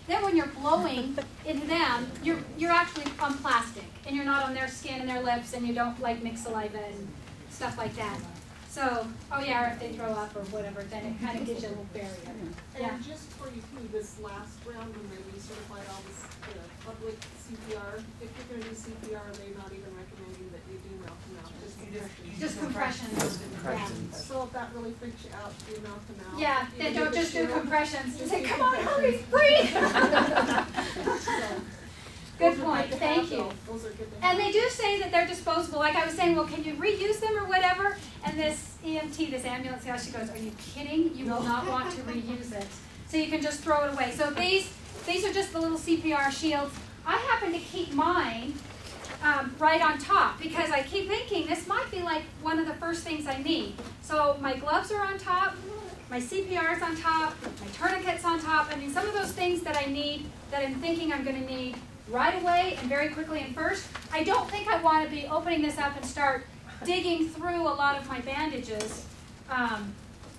then when you're blowing into them, you're actually on plastic, and you're not on their skin and their lips, and you don't like mix saliva and stuff like that. So, oh yeah, or if they throw up or whatever, then it kind of gives you a little barrier. Yeah. And just for you through this last round when they recertified all this public CPR, if you're going to do CPR, are they not even recommending that you do mouth to mouth? Just compressions. Compressions. So if that really freaks you out, do mouth to mouth. Yeah, they don't just do compressions. Just say, come on, hurry, breathe. Good point. Thank you. Those are good to have. And they do say that they're disposable. Like I was saying, well, can you reuse them or whatever? And this EMT, this ambulance gal, she goes, are you kidding? You will not want to reuse it. So you can just throw it away. So these are just the little CPR shields. I happen to keep mine right on top because I keep thinking this might be like one of the first things I need. So my gloves are on top, my CPR is on top, my tourniquet's on top. I mean, some of those things that I need, that I'm thinking I'm going to need right away and very quickly and first. I don't think I want to be opening this up and start digging through a lot of my bandages,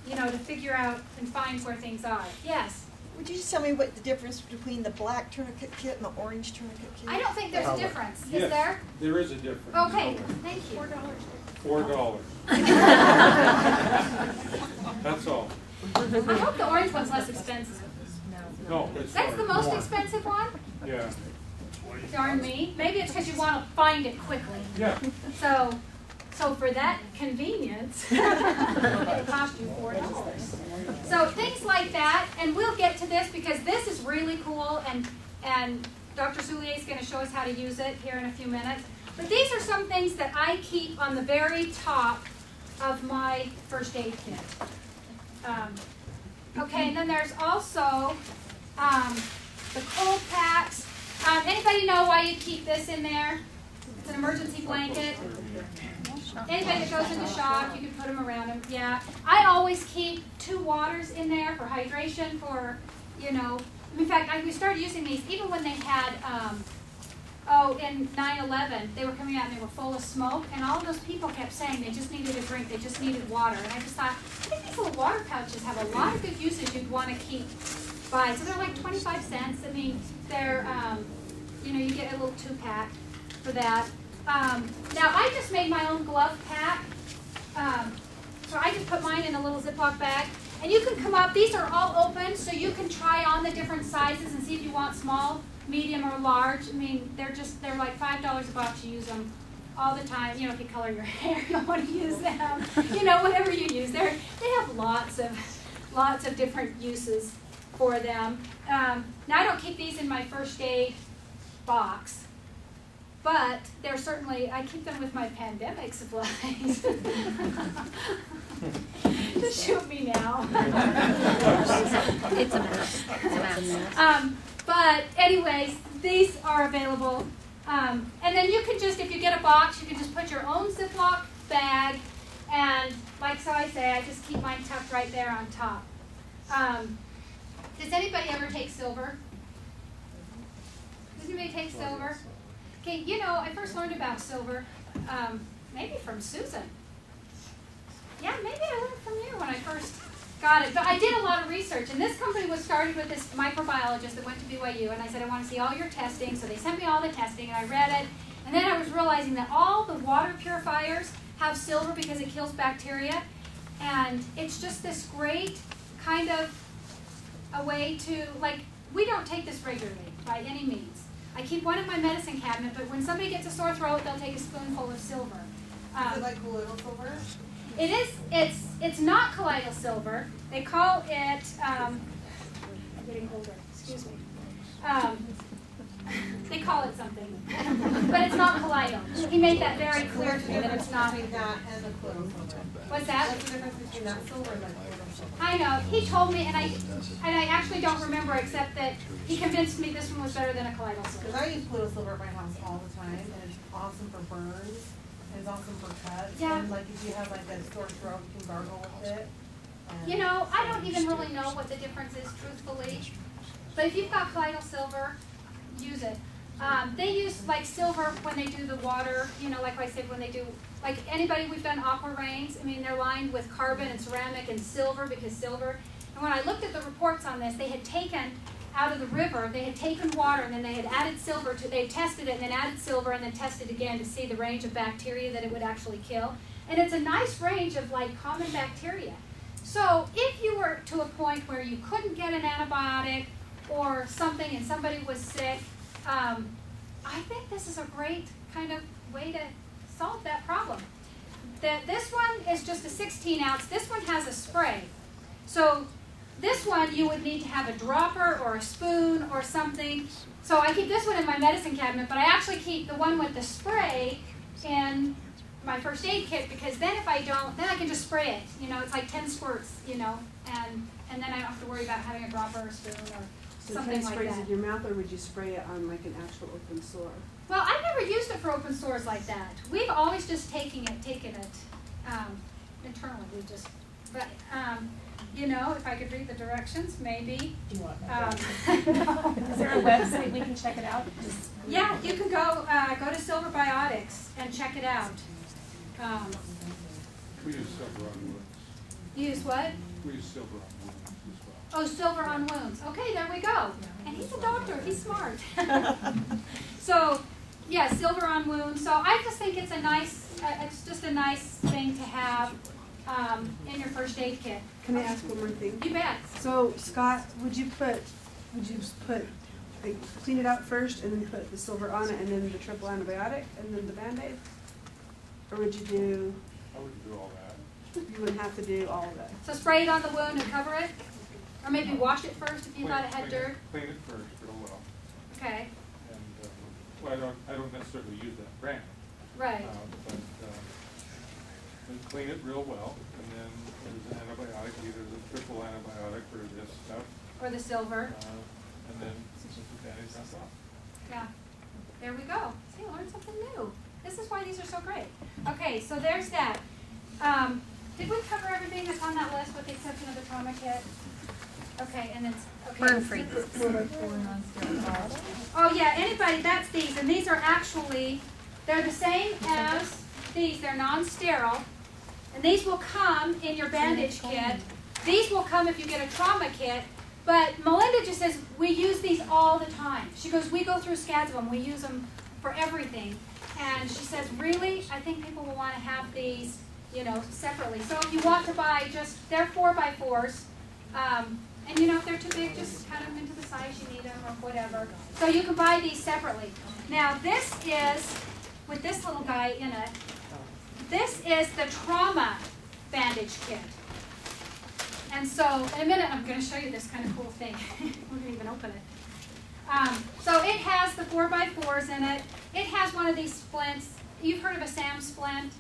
you know, to figure out and find where things are. Yes? Would you just tell me what the difference between the black tourniquet kit and the orange tourniquet kit? I don't think there's a difference. Yes, Is there? There is a difference. Okay, thank you. $4. That's all. I hope the orange one's less expensive. No, it's That's the most expensive one? Yeah. Darn me. Maybe it's because you want to find it quickly. Yeah. So for that convenience, it'll cost you $4. So things like that, and we'll get to this because this is really cool, and Dr. Soulier is going to show us how to use it here in a few minutes. But these are some things that I keep on the very top of my first aid kit. Okay, and then there's also the cold packs. Anybody know why you keep this in there? It's an emergency blanket. Anybody that goes into shock, you can put them around them. Yeah. I always keep 2 waters in there for hydration, for, you know. In fact, we started using these even when they had, in 9/11, they were coming out and they were full of smoke, and all of those people kept saying they just needed a drink, they just needed water. And I just thought, I think these little water pouches have a lot of good usage you'd want to keep by. So they're like 25 cents. I mean, they're, you know, you get a little 2-pack for that. Now, I just made my own glove pack. So I just put mine in a little Ziploc bag. And you can come up, these are all open, so you can try on the different sizes and see if you want small, medium, or large. I mean, they're like $5 a box. You use them all the time. You know, if you color your hair, you'll want to use them. You know, whatever you use. They have lots of different uses for them. Now, I don't keep these in my first aid box, but they're certainly, I keep them with my pandemic supplies. Just shoot me now. It's a mess. It's a mess. But anyways, these are available. And then you can just, if you get a box, you can just put your own Ziploc bag. And like so I say, I just keep mine tucked right there on top. Does anybody ever take silver? Does anybody take silver? Okay, you know, I first learned about silver, maybe from Susan. Yeah, maybe I learned from you when I first got it. But I did a lot of research, and this company was started with this microbiologist that went to BYU, and I said, I want to see all your testing. So they sent me all the testing, and I read it. And then I was realizing that all the water purifiers have silver because it kills bacteria. And it's just this great kind of a way to, like, we don't take this regularly by any means. I keep one in my medicine cabinet, but when somebody gets a sore throat, they'll take a spoonful of silver. Is it like colloidal silver? It is. It's not colloidal silver. They call it. I'm getting older. Excuse me. They call it something, but it's not colloidal. He made that very clear to me that it's not. Between that and the colloidal silver. What's that? What's the difference between that silver and the colloidal silver? I know. He told me, and I actually don't remember, except that he convinced me this one was better than a colloidal silver. Because I use colloidal silver at my house all the time, and it's awesome for burns. And it's awesome for cuts. Yeah. And like if you have like a sore throat, you can gargle with it. You know, I don't even really know what the difference is, truthfully. But if you've got colloidal silver, use it. They use like silver when they do the water, you know, like I said, when they do, like anybody, we've done aqua rains. I mean, they're lined with carbon and ceramic and silver because silver. And when I looked at the reports on this, they had taken out of the river. They had taken water and then they had added silver to, they had tested it and then added silver and then tested again to see the range of bacteria that it would actually kill. And it's a nice range of like common bacteria. So if you were to a point where you couldn't get an antibiotic or something and somebody was sick, I think this is a great kind of way to solve that problem. This one is just a 16 ounce. This one has a spray. So this one you would need to have a dropper or a spoon or something. So I keep this one in my medicine cabinet, but I actually keep the one with the spray in my first aid kit, because then if I don't, then I can just spray it. You know, it's like 10 squirts, you know, and then I don't have to worry about having a dropper or a spoon or So something 10 like sprays that. in your mouth, or would you spray it on like an actual open sore? Well, I've never used it for open sores like that. We've always just taken it internally. We just, but you know, if I could read the directions, maybe. Do you want Is there a website we can check it out? Yeah, you can go to Silver Biotics and check it out. We use silver on wounds. Use what? We use silver on wounds as well. Oh, silver on wounds. Okay, there we go. And he's a doctor. He's smart. So, yeah, silver on wounds. So I just think it's a nice, it's just a nice thing to have in your first aid kit. Can I ask one more thing? You bet. So Scott, would you put like, clean it out first and then put the silver on it and then the triple antibiotic and then the Band-Aid? Or would you do, I wouldn't do all that. you wouldn't have to do all of that? So spray it on the wound and cover it? Or maybe wash it first if you thought it had dirt? Clean it first real well. Okay, And, well, I don't necessarily use that brand. right. But then clean it real well, and then there's an antibiotic, either the triple antibiotic or this stuff, Or the silver. and then the Band-Aid's not off. Yeah, there we go. See, I learned something new. This is why these are so great. Okay, so there's that. Did we cover everything that's on that list with the exception of the trauma kit? Okay, and then, okay. Burn free. Oh yeah, anybody, that's these, and these are actually, they're the same as these, they're non-sterile, and these will come in your bandage kit. These will come if you get a trauma kit, but Melinda just says, we use these all the time. She goes, we go through scads of them, we use them for everything. And she says, really, I think people will want to have these, you know, separately. So if you want to buy just, they're 4x4s, and you know, if they're too big, just cut them into the size you need them or whatever. So you can buy these separately. Now this is, with this little guy in it, this is the trauma bandage kit. And so in a minute, I'm going to show you this kind of cool thing. We're going to even open it. So it has the 4x4s in it. It has one of these splints. You've heard of a SAM splint?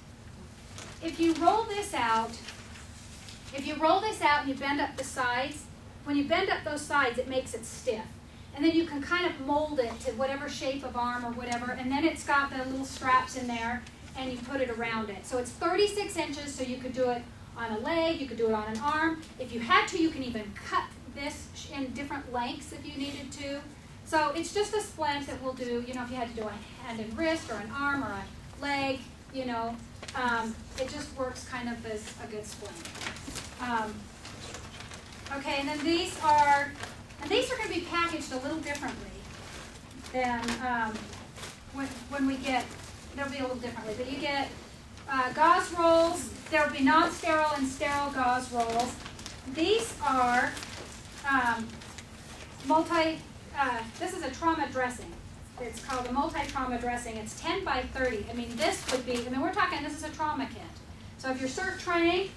If you roll this out, and you bend up the sides, when you bend up those sides, it makes it stiff. And then you can kind of mold it to whatever shape of arm or whatever, and then it's got the little straps in there, and you put it around it. So it's 36 inches, so you could do it on a leg, you could do it on an arm. If you had to, you can even cut this in different lengths if you needed to. So it's just a splint that will do, you know, if you had to do a hand and wrist or an arm or a leg, you know, it just works kind of as a good splint. Okay, and then these are going to be packaged a little differently than when we get, they'll be a little differently, but you get gauze rolls. There will be non-sterile and sterile gauze rolls. These are this is a trauma dressing. It's called a multi-trauma dressing. It's 10 by 30. I mean, this would be, we're talking, this is a trauma kit. So if you're CERT trained,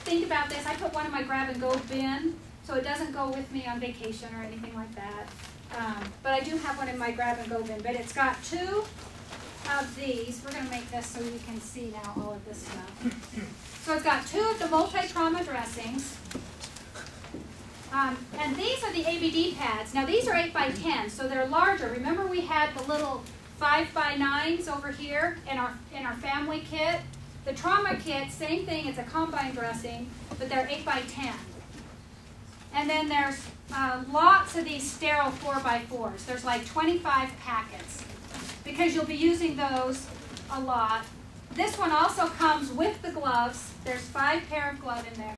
think about this. I put one in my grab-and-go bin, so it doesn't go with me on vacation or anything like that. But I do have one in my grab-and-go bin. But it's got two of these. We're going to make this so you can see now all of this stuff. So it's got two of the multi-trauma dressings. And these are the ABD pads. Now these are 8 by 10, so they're larger. Remember we had the little 5 by 9s over here in our family kit? The trauma kit, same thing, it's a combine dressing, but they're 8 by 10. And then there's lots of these sterile 4x4s. There's like 25 packets because you'll be using those a lot. This one also comes with the gloves. There's 5 pair of gloves in there.